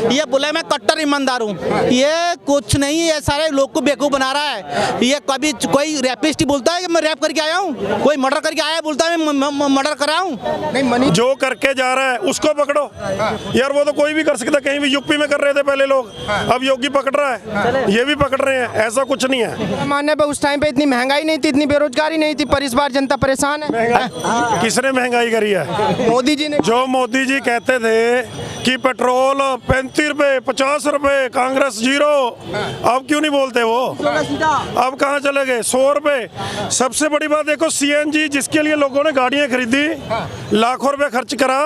ये बोले मैं कट्टर ईमानदार हूँ। ये कुछ नहीं, ये सारे लोग को बेवकूफ़ बना रहा है। ये कभी कोई रैपिस्ट बोलता है कि मैं रैप करके आया हूँ, कोई मर्डर करके आया बोलता है मैं मर्डर कर रहा हूँ। नहीं, जो करके जा रहा है उसको पकड़ो यार, वो तो कोई भी कर सकता। कहीं भी यूपी में कर रहे थे पहले लोग, अब योगी पकड़ रहा है, ये भी पकड़ रहे हैं, ऐसा कुछ नहीं है। मानने पर उस टाइम पे इतनी महंगाई नहीं थी, इतनी बेरोजगारी नहीं थी, पर इस बार जनता परेशान है। किसने महंगाई करी है? मोदी जी ने। जो मोदी जी कहते थे कि पेट्रोल 35 रुपए 50 रुपए, कांग्रेस 0, अब क्यों नहीं बोलते वो? अब कहाँ चले गए? 100 रुपए। सबसे बड़ी बात देखो, सीएनजी जिसके लिए लोगों ने गाड़ियां खरीदी, लाखों रुपए खर्च करा,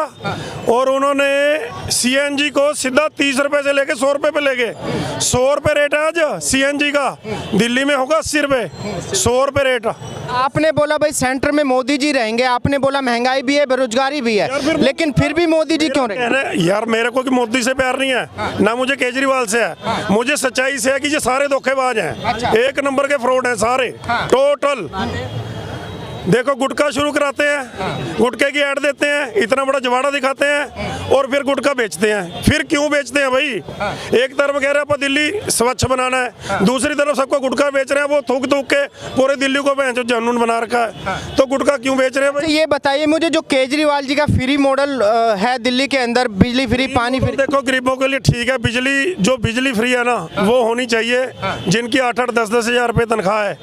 और उन्होंने सीएनजी को सीधा 30 रुपए से लेके 100 रुपए पे ले गए। 100 रुपए रेट है आज सीएनजी का, दिल्ली में होगा 80 रुपए, 100 रुपए रेट। आपने बोला भाई सेंटर में मोदी जी रहेंगे, आपने बोला महंगाई भी है, बेरोजगारी भी है, लेकिन फिर भी मोदी जी क्यों रहेंगे? यार मेरे को कि मोदी से प्यार नहीं है, ना मुझे केजरीवाल से है, मुझे सच्चाई से है कि ये सारे धोखेबाज हैं, एक नंबर के फ्रॉड हैं सारे, टोटल। देखो गुटखा शुरू कराते हैं, गुटखे की ऐड देते हैं, इतना बड़ा जवाड़ा दिखाते हैं, और फिर गुटखा बेचते हैं। फिर क्यों बेचते हैं भाई? एक तरफ कह रहे हैं दिल्ली स्वच्छ बनाना है, दूसरी तरफ सबको गुटखा बेच रहे हैं, वो थूक थूक के पूरे दिल्ली को जो जनून बना रखा है, तो गुटखा क्यों बेच रहे हैं भाई? ये बताइए मुझे, जो केजरीवाल जी का फ्री मॉडल है दिल्ली के अंदर, बिजली फ्री, पानी फ्री। देखो गरीबों के लिए ठीक है, बिजली जो बिजली फ्री है ना वो होनी चाहिए। जिनकी 8-8 10-10 हजार रुपये तनख्वाह है,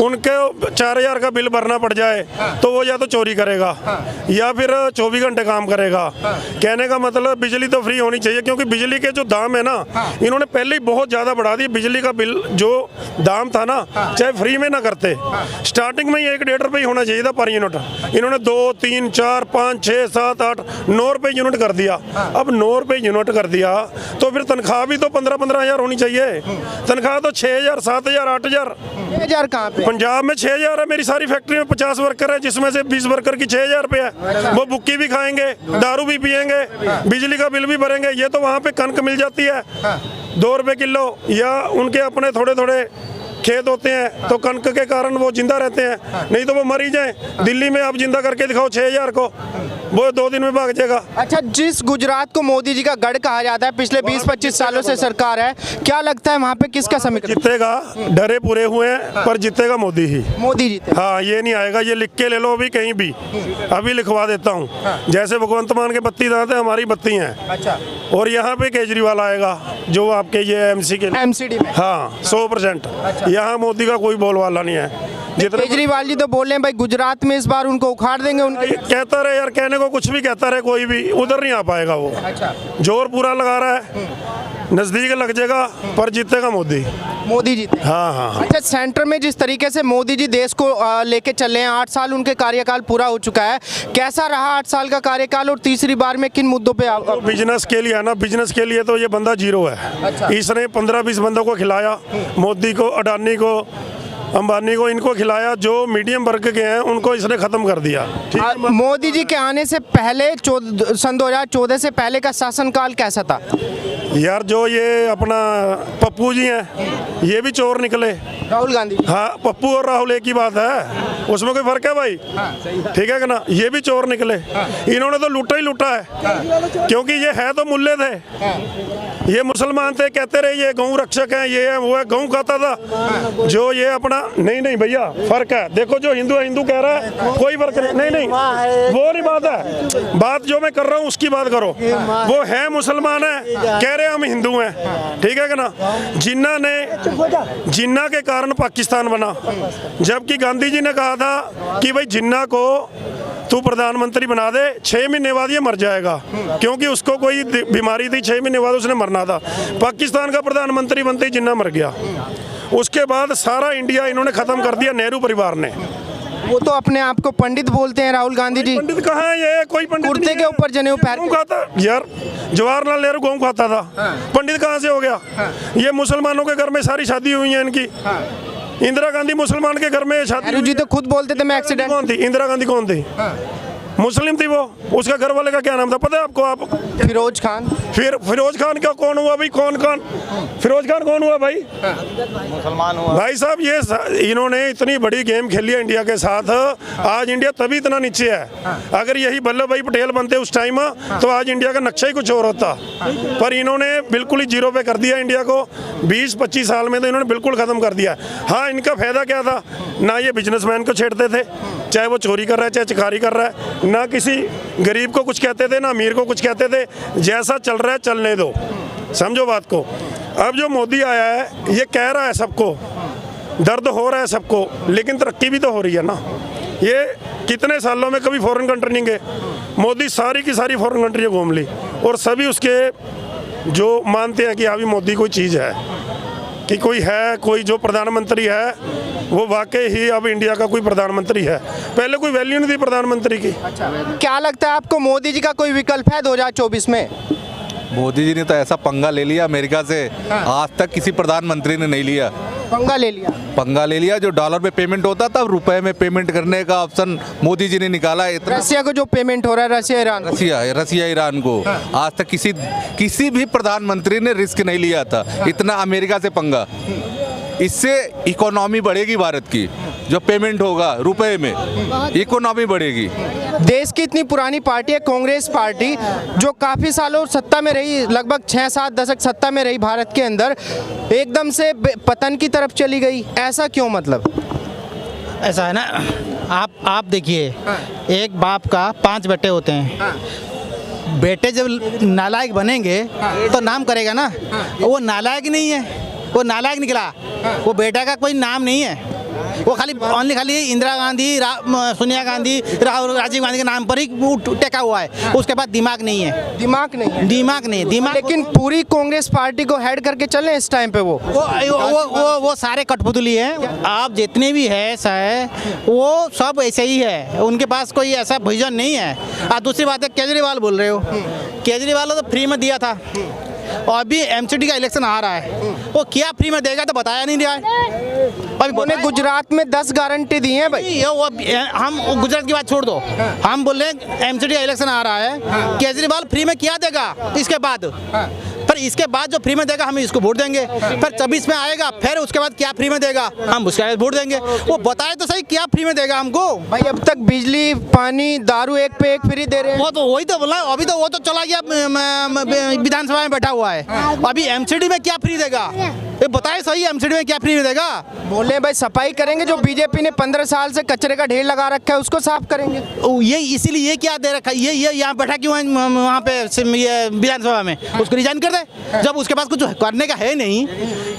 उनके 4,000 का बिल भरना पड़ जाए तो वो या तो चोरी करेगा या फिर 24 घंटे काम करेगा। कहने का मतलब बिजली तो फ्री होनी चाहिए, क्योंकि बिजली के जो दाम है ना, इन्होंने पहले ही बहुत ज़्यादा बढ़ा दी। बिजली का बिल जो दाम था ना, चाहे फ्री में ना करते, स्टार्टिंग में ही 1-1.5 रुपये होना चाहिए था पर यूनिट, इन्होंने 2, 3, 4, 5, 6, 7, 8, 9 रुपये यूनिट कर दिया। अब 9 रुपये यूनिट कर दिया तो फिर तनख्वाह भी तो 15-15 हज़ार होनी चाहिए। तनख्वाह तो 6,000, 7,000, 8,000। 6,000 कहाँ पे? पंजाब में 6,000 है। मेरी सारी फैक्ट्री में 50 वर्कर है, जिसमें से 20 वर्कर की 6,000 रुपये है। वो बुक्की भी खाएंगे, दारू भी पियेंगे, बिजली का बिल भी भरेंगे। ये तो वहाँ पे कनक मिल जाती है 2 रुपये किलो, या उनके अपने थोड़े खेत होते हैं, तो कनक के कारण वो जिंदा रहते हैं, नहीं तो वो मर ही जाए। दिल्ली में आप जिंदा करके दिखाओ 6,000 को, वो 2 दिन में भाग जाएगा। अच्छा, जिस गुजरात को मोदी जी का गढ़ कहा जाता है, पिछले 20-25 सालों से सरकार है, क्या लगता है वहाँ पे किसका समीकरण जीतेगा? डरे पूरे हुए हैं, पर जीतेगा मोदी ही। मोदी जीते? हाँ, ये नहीं आएगा। ये लिख के ले लो अभी, कहीं भी अभी लिखवा देता हूँ। जैसे भगवंत मान के बत्ती दाते, हमारी बत्ती हैं। अच्छा। और यहाँ पे केजरीवाल आएगा, जो आपके ये एमसी के एमसीडी में। हाँ 100%। यहाँ मोदी का कोई बोलवाला नहीं है। जितने केजरीवाल जी तो बोल रहे हैं भाई गुजरात में इस बार उनको उखाड़ देंगे। उनके कहता रहे यार, कहने को कुछ भी कहता रहे, कोई भी उधर नहीं आ पाएगा वो। अच्छा। जोर पूरा लगा रहा है, नजदीक लग जाएगा, पर जीतेगा मोदी। मोदी जीते? हाँ। अच्छा, सेंटर में जिस तरीके से मोदी जी देश को लेके चले हैं, 8 साल उनके कार्यकाल पूरा हो चुका है, कैसा रहा 8 साल का कार्यकाल, और तीसरी बार में किन मुद्दों पे बिजनेस के लिए है ना, बिजनेस के लिए तो ये बंदा 0 है। अच्छा। इसने 15-20 बंदों को खिलाया, मोदी को, अडानी को, अंबानी को, इनको खिलाया। जो मीडियम वर्ग के हैं उनको इसने खत्म कर दिया। मोदी जी के आने से पहले सन 2014 से पहले का शासनकाल कैसा था? यार जो ये अपना पप्पू जी हैं, ये भी चोर निकले। राहुल गांधी? हाँ, पप्पू और राहुल एक ही बात है, उसमें कोई फर्क है भाई? ठीक है कि ना? ये भी चोर निकले। इन्होंने तो लूटा ही लूटा है, क्योंकि ये है तो मुल्ले थे, ये मुसलमान थे, कहते रहे ये गौ रक्षक हैं, ये है वो है, गौ खाता था। जो ये अपना नहीं भैया, फर्क है। देखो जो हिंदू है हिंदू कह रहा है, कोई फर्क नहीं, वो नहीं बात है। बात जो मैं कर रहा हूँ उसकी बात करो। वो है मुसलमान है, कह रहे हम हिंदू हैं, ठीक है कि ना? जिन्ना के कारण पाकिस्तान बना, जबकि गांधी जी ने कहा था कि भाई जिन्ना को तू प्रधानमंत्री बना दे, 6 महीने बाद ये मर जाएगा, क्योंकि उसको कोई बीमारी थी, 6 महीने बाद उसने मरना था। पाकिस्तान का प्रधानमंत्री बनते ही जिन्ना मर गया। उसके बाद सारा इंडिया इन्होंने खत्म कर दिया, नेहरू परिवार ने। वो तो अपने आप को पंडित बोलते हैं राहुल गांधी जी। पंडित कहाँ है? ये कोई पंडित कुर्ते के ऊपर जनेऊ पहन खाता यार। जवाहरलाल नेहरू गेहूं खाता था, पंडित कहाँ से हो गया? ये मुसलमानों के घर में सारी शादी हुई है इनकी। इंदिरा गांधी मुसलमान के घर में शादी। नेहरू जी तो खुद बोलते थे मैं एक्सीडेंट। कौन थी इंदिरा गांधी? कौन थी? मुस्लिम थी वो, उसका घर वाले का क्या नाम था पता है आपको? आप फिरोज खान। फिर फिरोज खान का कौन हुआ भाई? कौन फिरोज खान कौन हुआ भाई? मुसलमान हुआ। भाई साहब ये इन्होंने इतनी बड़ी गेम खेली है इंडिया के साथ, आज इंडिया तभी इतना नीचे है। अगर यही वल्लभ भाई पटेल बनते उस टाइम तो आज इंडिया का नक्शा ही कुछ और होता, पर इन्होंने बिल्कुल ही जीरो पे कर दिया इंडिया को। 20-25 साल में तो इन्होंने बिल्कुल ख़त्म कर दिया। हाँ, इनका फायदा क्या था? ना ये बिजनेसमैन को छेड़ते थे, चाहे वो चोरी कर रहा है चाहे चिकारी कर रहा है, ना किसी गरीब को कुछ कहते थे ना अमीर को कुछ कहते थे। जैसा चल रहा है चलने दो, समझो बात को। अब जो मोदी आया है ये कह रहा है सबको, दर्द हो रहा है सबको, लेकिन तरक्की भी तो हो रही है ना। ये कितने सालों में कभी फॉरेन कंट्री नहीं गए, मोदी सारी की सारी फॉरेन कंट्री घूम ली, और सभी उसके जो मानते हैं कि अभी मोदी कोई चीज़ है, कि कोई है, कोई जो प्रधानमंत्री है वो वाकई ही अब इंडिया का कोई प्रधानमंत्री है। पहले कोई वैल्यू नहीं थी प्रधानमंत्री की। क्या लगता है आपको, मोदी जी का कोई विकल्प है 2024 में? मोदी जी ने तो ऐसा पंगा ले लिया अमेरिका से, आज तक किसी प्रधानमंत्री ने नहीं लिया। पंगा ले लिया। जो डॉलर में पेमेंट होता था, रुपए में पेमेंट करने का ऑप्शन मोदी जी ने निकाला। इतना रसिया को जो पेमेंट हो रहा है, रसिया ईरान को आज तक किसी भी प्रधानमंत्री ने रिस्क नहीं लिया था, इतना अमेरिका से पंगा। इससे इकोनॉमी बढ़ेगी भारत की, जो पेमेंट होगा रुपए में, इकोनॉमी बढ़ेगी। देश की इतनी पुरानी पार्टी है कांग्रेस पार्टी, जो काफ़ी सालों सत्ता में रही, लगभग 6-7 दशक सत्ता में रही भारत के अंदर, एकदम से पतन की तरफ चली गई। ऐसा क्यों? मतलब ऐसा है ना, आप देखिए, एक बाप का 5 बेटे होते हैं। बेटे जब नालायक बनेंगे तो नाम करेगा ना। वो नालायक नहीं है, वो नालायक निकला, वो बेटा का कोई नाम नहीं है। वो खाली इंदिरा गांधी, सोनिया गांधी, राजीव गांधी के नाम पर ही टेका हुआ है। उसके बाद दिमाग नहीं है। दिमाग नहीं। लेकिन पूरी कांग्रेस पार्टी को हेड करके चल रहे हैं इस टाइम पे। वो सारे कठपुतली हैं। आप जितने भी है वो सब ऐसे ही है, उनके पास कोई ऐसा विजन नहीं है। और दूसरी बात है, केजरीवाल बोल रहे हो, केजरीवाल तो फ्री में दिया था, और अभी एमसीडी का इलेक्शन आ रहा है, वो क्या फ्री में देगा तो बताया नहीं रहा है। अभी उन्होंने गुजरात में 10 गारंटी दी हैं भाई। हम गुजरात की बात छोड़ दो, हम बोले एमसीडी का इलेक्शन आ रहा है, केजरीवाल फ्री में क्या देगा इसके बाद, पर इसके बाद जो फ्री में देगा हम इसको वोट देंगे। फिर 24 में आएगा, फिर उसके बाद क्या फ्री में देगा हम उसके बाद वोट देंगे। वो बताए तो सही क्या फ्री में देगा हमको। भाई अब तक बिजली, पानी, दारू एक पे एक फ्री दे रहे हैं। वो तो वही तो बोला, अभी तो वो तो चला गया, विधानसभा में बैठा हुआ है। अभी एमसीडी में क्या फ्री देगा, ये बताए सही, एमसीडी में क्या फ्री देगा। बोले भाई सफाई करेंगे, जो बीजेपी ने 15 साल से कचरे का ढेर लगा रखा है उसको साफ करेंगे। ये इसीलिए ये क्या दे रखा है, ये यहाँ बैठा क्यों है वहाँ पे विधानसभा में, उसको रिजाइन कर दे। जब उसके पास कुछ करने का है नहीं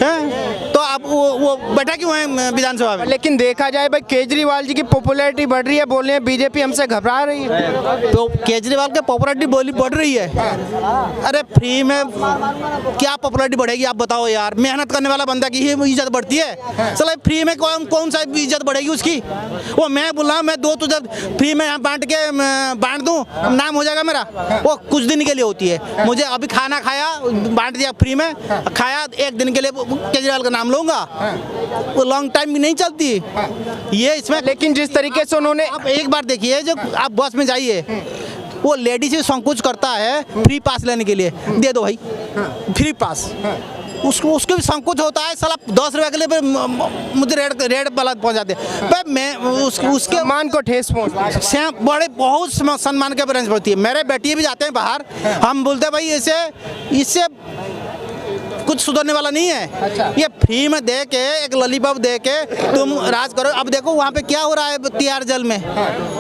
है, तो आप वो बैठा क्यों है विधानसभा में। लेकिन देखा जाए भाई, केजरीवाल जी की पॉपुलैरिटी बढ़ रही है, बोल रहे हैं बीजेपी हमसे घबरा रही है। तो केजरीवाल की पॉपुलैरिटी बढ़ रही है। अरे फ्री में क्या पॉपुलैरिटी बढ़ेगी आप बताओ यार। मेहनत करने वाला बंदा की ही इज्जत बढ़ती है। चलो फ्री में कौन सा इज्जत बढ़ेगी उसकी। वो मैं बोल रहा हूँ, मैं 2 तो जब फ्री में यहाँ बांट दूँ, नाम हो जाएगा मेरा। वो कुछ दिन के लिए होती है। मुझे अभी खाना खाया, बांट दिया फ्री में, खाया, 1 दिन के लिए केजरीवाल का नाम लूंगा, वो लॉन्ग टाइम भी नहीं चलती ये इसमें। लेकिन जिस तरीके से उन्होंने, आप एक बार देखिए, जब आप बस में जाइए, वो लेडीज से संकोच करता है फ्री पास लेने के लिए, दे दो भाई फ्री पास, उसको भी संकोच होता है। साला 10 रुपए के लिए मुझे रेड वाला पहुंचाते पर मैं उसके मान को ठेस पहुंचा। बड़े बहुत सम्मान के ब्रांच होती है। मेरे बेटी भी जाते हैं बाहर, हम बोलते हैं भाई इससे कुछ सुधरने वाला नहीं है। अच्छा। ये फ्री में दे के, एक लॉलीपॉप दे के तुम राज करो। अब देखो वहाँ पे क्या हो रहा है, तिहाड़ जेल में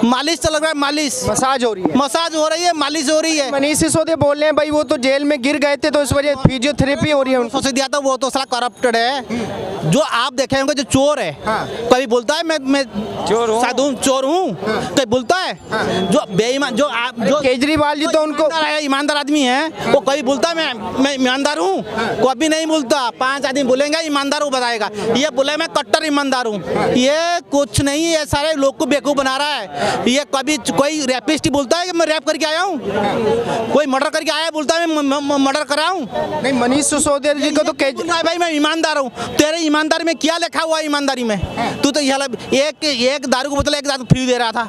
मालिश चल रहा है, मसाज हो रही है, मालिश हो रही है। मनीष सिसोदिया बोल रहे हैं भाई वो तो जेल में गिर गए थे तो इस वजह फिजियोथेरेपी हो रही है उनको। दिया था वो तो साला करप्टेड है। जो आप देखे होंगे, जो चोर है, कभी बोलता है मैं चोर हूँ, कभी बोलता है। जो बेईमान, जो केजरीवाल जी तो उनको ईमानदार आदमी है, वो कभी बोलता है मैं ईमानदार हूँ, कभी नहीं बोलता। 5 आदमी बोलेंगे ईमानदार वो बताएगा, ये बोले मैं कट्टर ईमानदार हूँ। ये कुछ नहीं, ये सारे लोग को बेवकूफ बना रहा है। ये कभी कोई रैपिस्ट बोलता है कि मैं रैप करके आया हूँ, कोई मर्डर करके आया बोलता है मैं मर्डर करा हूँ। नहीं, मनीष सिसोदिया जी को तो भाई मैं ईमानदार हूँ। तेरे ईमानदारी में क्या लिखा हुआ है? ईमानदारी में तू तो एक दारू की बोतल 1 दारू फ्री दे रहा था,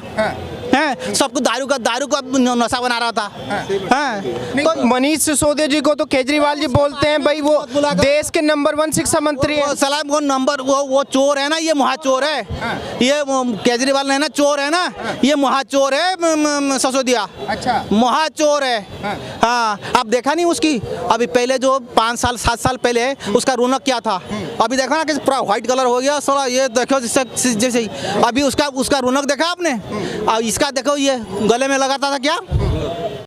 हैं, सबको दारू का नशा बना रहा था। हैं तो मनीष सिसोदिया जी को तो केजरीवाल जी बोलते हैं भाई वो देश के नंबर 1 शिक्षा मंत्री है। वो सलाम वो नंबर वो चोर है ना, ये महाचोर है। ये केजरीवाल है ना, चोर है ना, ये महाचोर है सिसोदिया। अच्छा। महाचोर है। हाँ, आप देखा नहीं उसकी अभी पहले जो 5 साल 7 साल पहले उसका रौनक क्या था, अभी देखा ना कि पूरा व्हाइट कलर हो गया साला। ये देखो जैसे ही अभी उसका रौनक देखा आपने। अब इसका देखो ये गले में लगाता था क्या,